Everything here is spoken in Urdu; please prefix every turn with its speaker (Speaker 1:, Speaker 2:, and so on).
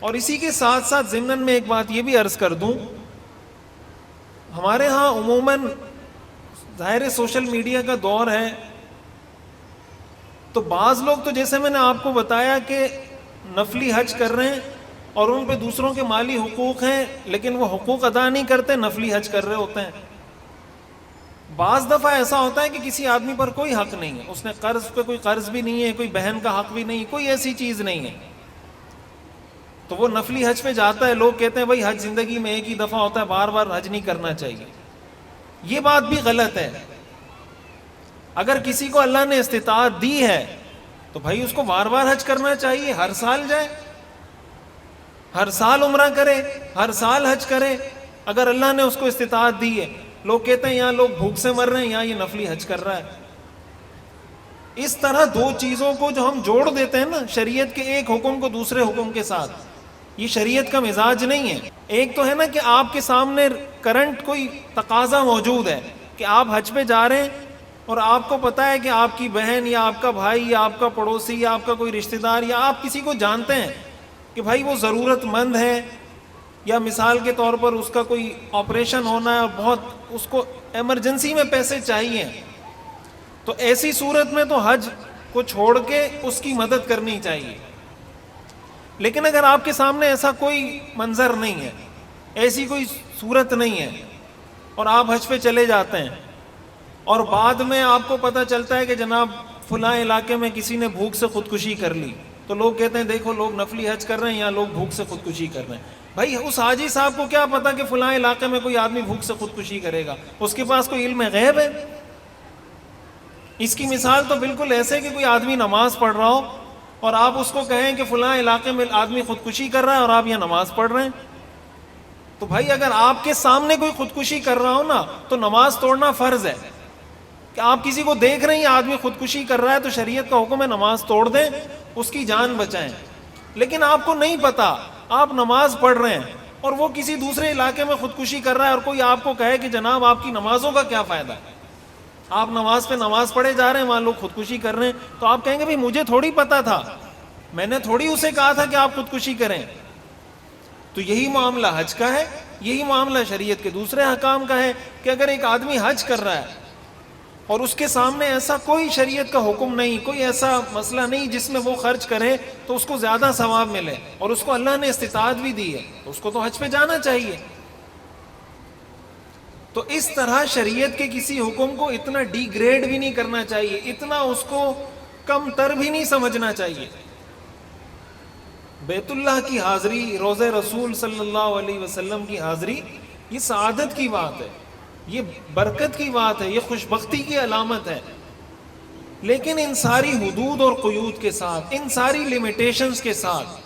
Speaker 1: اور اسی کے ساتھ ساتھ ضمن میں ایک بات یہ بھی عرض کر دوں، ہمارے ہاں عموماً ظاہر سوشل میڈیا کا دور ہے، تو بعض لوگ تو جیسے میں نے آپ کو بتایا کہ نفلی حج کر رہے ہیں اور ان پہ دوسروں کے مالی حقوق ہیں، لیکن وہ حقوق ادا نہیں کرتے، نفلی حج کر رہے ہوتے ہیں۔ بعض دفعہ ایسا ہوتا ہے کہ کسی آدمی پر کوئی حق نہیں ہے، اس نے قرض پہ کوئی قرض بھی نہیں ہے، کوئی بہن کا حق بھی نہیں، کوئی ایسی چیز نہیں ہے، تو وہ نفلی حج پہ جاتا ہے۔ لوگ کہتے ہیں بھائی حج زندگی میں ایک ہی دفعہ ہوتا ہے، بار بار حج نہیں کرنا چاہیے۔ یہ بات بھی غلط ہے۔ اگر کسی کو اللہ نے استطاعت دی ہے تو بھائی اس کو بار بار حج کرنا چاہیے، ہر سال جائے، ہر سال عمرہ کرے، ہر سال حج کرے، اگر اللہ نے اس کو استطاعت دی ہے۔ لوگ کہتے ہیں یہاں لوگ بھوک سے مر رہے ہیں، یہاں یہ نفلی حج کر رہا ہے۔ اس طرح دو چیزوں کو جو ہم جوڑ دیتے ہیں نا، شریعت کے ایک حکم کو دوسرے حکم کے ساتھ، یہ شریعت کا مزاج نہیں ہے۔ ایک تو ہے نا کہ آپ کے سامنے کرنٹ کوئی تقاضا موجود ہے کہ آپ حج پہ جا رہے ہیں اور آپ کو پتا ہے کہ آپ کی بہن یا آپ کا بھائی یا آپ کا پڑوسی یا آپ کا کوئی رشتہ دار یا آپ کسی کو جانتے ہیں کہ بھائی وہ ضرورت مند ہے، یا مثال کے طور پر اس کا کوئی آپریشن ہونا ہے اور بہت اس کو ایمرجنسی میں پیسے چاہیے، تو ایسی صورت میں تو حج کو چھوڑ کے اس کی مدد کرنی چاہیے۔ لیکن اگر آپ کے سامنے ایسا کوئی منظر نہیں ہے، ایسی کوئی صورت نہیں ہے، اور آپ حج پہ چلے جاتے ہیں اور بعد میں آپ کو پتہ چلتا ہے کہ جناب فلاں علاقے میں کسی نے بھوک سے خودکشی کر لی، تو لوگ کہتے ہیں دیکھو لوگ نفلی حج کر رہے ہیں یا لوگ بھوک سے خودکشی کر رہے ہیں۔ بھائی اس حاجی صاحب کو کیا پتا کہ فلاں علاقے میں کوئی آدمی بھوک سے خودکشی کرے گا؟ اس کے پاس کوئی علم غیب ہے؟ اس کی مثال تو بالکل ایسے کہ کوئی آدمی نماز پڑھ رہا ہو اور آپ اس کو کہیں کہ فلاں علاقے میں آدمی خودکشی کر رہا ہے اور آپ یہ نماز پڑھ رہے ہیں۔ تو بھائی اگر آپ کے سامنے کوئی خودکشی کر رہا ہو نا تو نماز توڑنا فرض ہے۔ کہ آپ کسی کو دیکھ رہے ہیں آدمی خودکشی کر رہا ہے تو شریعت کا حکم ہے نماز توڑ دیں، اس کی جان بچائیں۔ لیکن آپ کو نہیں پتا، آپ نماز پڑھ رہے ہیں اور وہ کسی دوسرے علاقے میں خودکشی کر رہا ہے، اور کوئی آپ کو کہے کہ جناب آپ کی نمازوں کا کیا فائدہ ہے، آپ نماز پہ نماز پڑھے جا رہے ہیں، وہاں لوگ خودکشی کر رہے ہیں، تو آپ کہیں گے بھائی مجھے تھوڑی پتا تھا، میں نے تھوڑی اسے کہا تھا کہ آپ خودکشی کریں۔ تو یہی معاملہ حج کا ہے، یہی معاملہ شریعت کے دوسرے احکام کا ہے کہ اگر ایک آدمی حج کر رہا ہے اور اس کے سامنے ایسا کوئی شریعت کا حکم نہیں، کوئی ایسا مسئلہ نہیں جس میں وہ خرچ کرے تو اس کو زیادہ ثواب ملے، اور اس کو اللہ نے استطاعت بھی دی ہے، تو اس کو تو حج پہ جانا چاہیے۔ تو اس طرح شریعت کے کسی حکم کو اتنا ڈی گریڈ بھی نہیں کرنا چاہیے، اتنا اس کو کم تر بھی نہیں سمجھنا چاہیے۔ بیت اللہ کی حاضری، روضہ رسول صلی اللہ علیہ وسلم کی حاضری، یہ سعادت کی بات ہے، یہ برکت کی بات ہے، یہ خوشبختی کی علامت ہے، لیکن ان ساری حدود اور قیود کے ساتھ، ان ساری لیمیٹیشنز کے ساتھ۔